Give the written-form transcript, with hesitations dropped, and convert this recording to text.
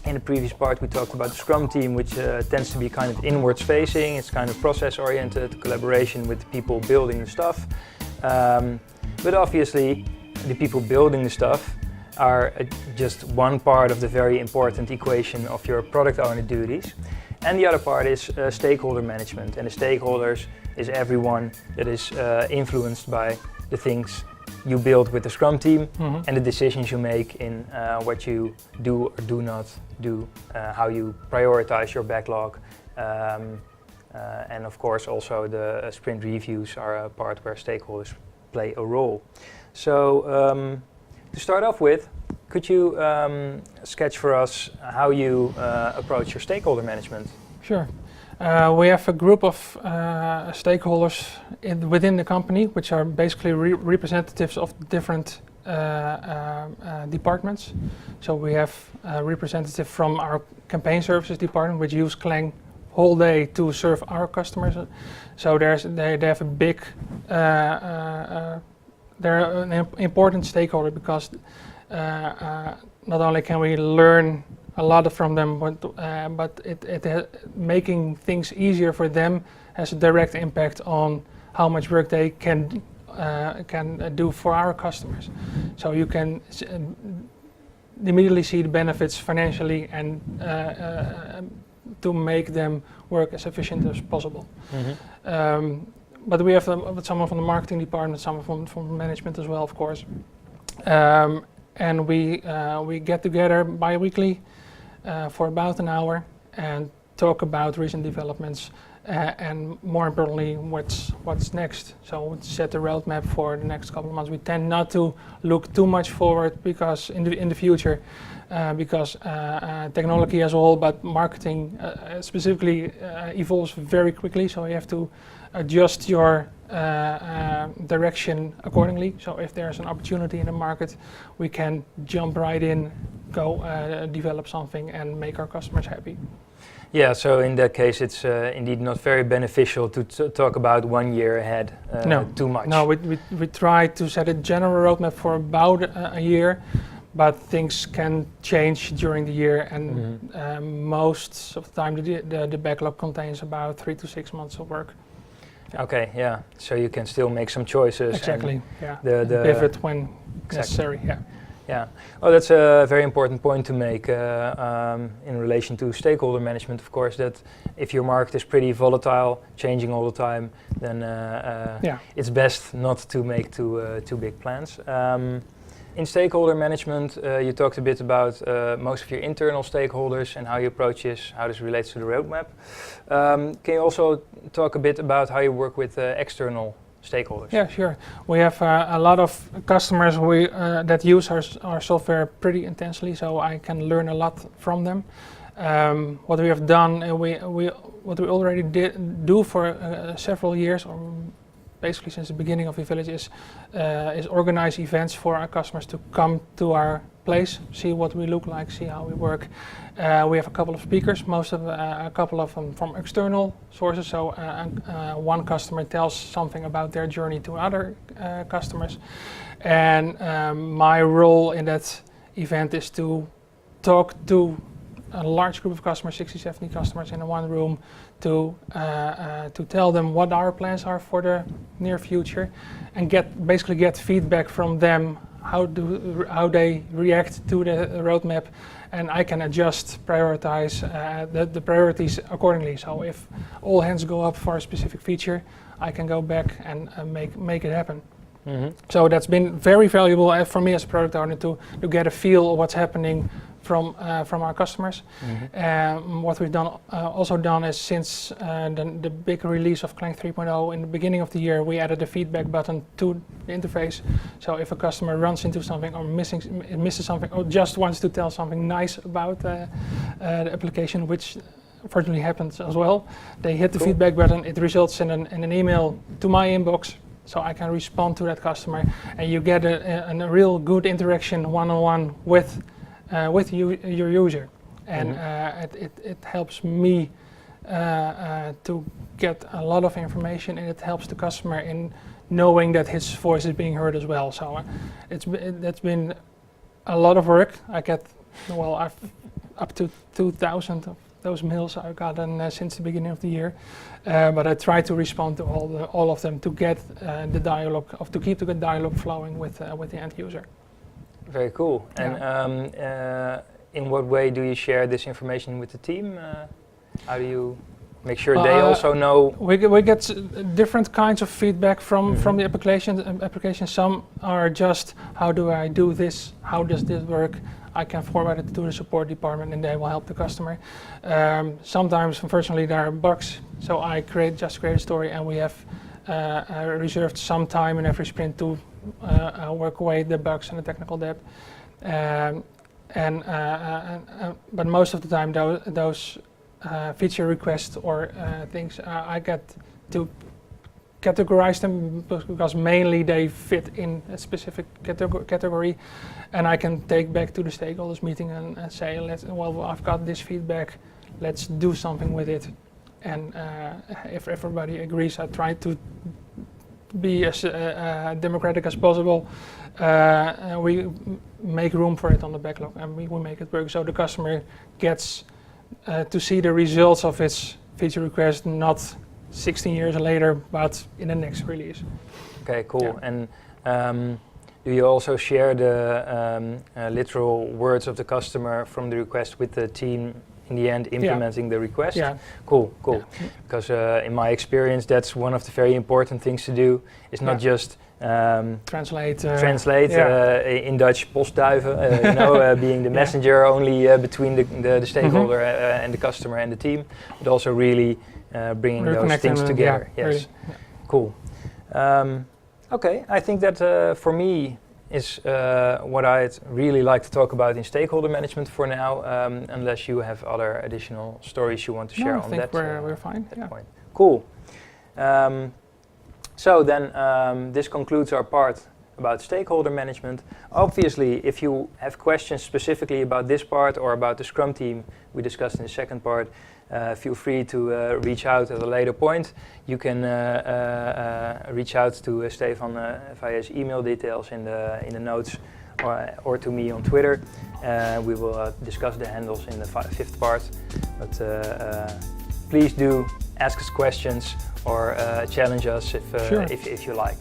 In the previous part we talked about the Scrum Team, which tends to be kind of inwards facing. It's kind of process oriented, collaboration with the people building the stuff. But obviously the people building the stuff are just one part of the very important equation of your product owner duties. And the other part is stakeholder management. And the stakeholders is everyone that is influenced by the things you build with the Scrum Team and the decisions you make in what you do or do not do, how you prioritize your backlog. And of course also the sprint reviews are a part where stakeholders play a role. So to start off with, could you sketch for us how you approach your stakeholder management? Sure. We have a group of stakeholders within the company, which are basically representatives of different departments. So we have a representative from our campaign services department, which use Clang whole day to serve our customers. So they have a big, they're an important stakeholder because not only can we learn a lot from them, but making things easier for them has a direct impact on how much work they can do for our customers. So you can immediately see the benefits financially and to make them work as efficient as possible. But we have someone from the marketing department, someone from management as well, of course. And we get together bi-weekly for about an hour and talk about recent developments and more importantly what's next. So set the roadmap for the next couple of months. We tend not to look too much forward because in the future because technology as a whole, but marketing specifically evolves very quickly, so you have to adjust your direction accordingly. So if there's an opportunity in the market, we can jump right in, go develop something and make our customers happy. Yeah, so in that case it's indeed not very beneficial to talk about 1 year ahead too much. No, we try to set a general roadmap for about a year, but things can change during the year, and most of the time the backlog contains about 3 to 6 months of work. Okay, yeah, so you can still make some choices. Exactly, yeah. The pivot when necessary, yeah. Yeah, well, that's a very important point to make in relation to stakeholder management, of course, that if your market is pretty volatile, changing all the time, then it's best not to make too big plans. In stakeholder management, you talked a bit about most of your internal stakeholders and how you approach this, how this relates to the roadmap. Can you also talk a bit about how you work with external stakeholders? Yeah, sure. We have a lot of customers that use our software pretty intensely, so I can learn a lot from them. What we have done, what we already do for several years, or basically since the beginning of eVillage, is organize events for our customers to come to our place, see what we look like, see how we work. We have a couple of speakers, a couple of them from external sources. So one customer tells something about their journey to other customers, and my role in that event is to talk to a large group of customers, 60, 70 customers in one room, to tell them what our plans are for the near future, and basically get feedback from them, how they react to the roadmap, and I can prioritize the priorities accordingly. So if all hands go up for a specific feature, I can go back and make it happen. So that's been very valuable for me as a product owner to get a feel of what's happening from our customers. What we've also done is, since the big release of Clang 3.0 in the beginning of the year, we added a feedback button to the interface. So if a customer runs into something or misses something, or just wants to tell something nice about the application, which fortunately happens as well, they hit the feedback button. It results in an email to my inbox, so I can respond to that customer, and you get a real good interaction one-on-one with your user, and it helps me to get a lot of information, and it helps the customer in knowing that his voice is being heard as well. So that's been a lot of work. I get Well, I've up to 2,000 of those mails I've gotten since the beginning of the year, but I try to respond to all of them to get the dialogue, to keep the good dialogue flowing with the end user. Very cool. And in what way do you share this information with the team? How do you make sure they also know? We get different kinds of feedback from the application. Some are just, how do I do this? How does this work? I can forward it to the support department and they will help the customer. Sometimes, unfortunately, there are bugs, so I just create a story, and we have reserved some time in every sprint to work away the bugs and the technical debt. But most of the time, those feature requests or things, I get to categorize them because mainly they fit in a specific category, and I can take back to the stakeholders meeting and say, well, I've got this feedback, let's do something with it. And if everybody agrees, I try to be as democratic as possible. We make room for it on the backlog, and we make it work so the customer gets to see the results of its feature request, not 16 years later, but in the next release. Okay, cool. Yeah. And do you also share the literal words of the customer from the request with the team in the end implementing the request? Yeah. Cool. Yeah. Because in my experience, that's one of the very important things to do. It's not just translate in Dutch postduiven, being the messenger only between the stakeholder and the customer and the team, but also really bringing those things together. Yes, really. Yeah. Cool. Okay, I think that for me is what I'd really like to talk about in stakeholder management for now, unless you have other additional stories you want to share on that. I think we're fine. Point. Cool. So then this concludes our part about stakeholder management. Obviously, if you have questions specifically about this part or about the Scrum team we discussed in the second part, feel free to reach out at a later point. You can reach out to Stephan via his email details in the notes, or to me on Twitter. We will discuss the handles in the fifth part. But please do ask us questions or challenge us if you like.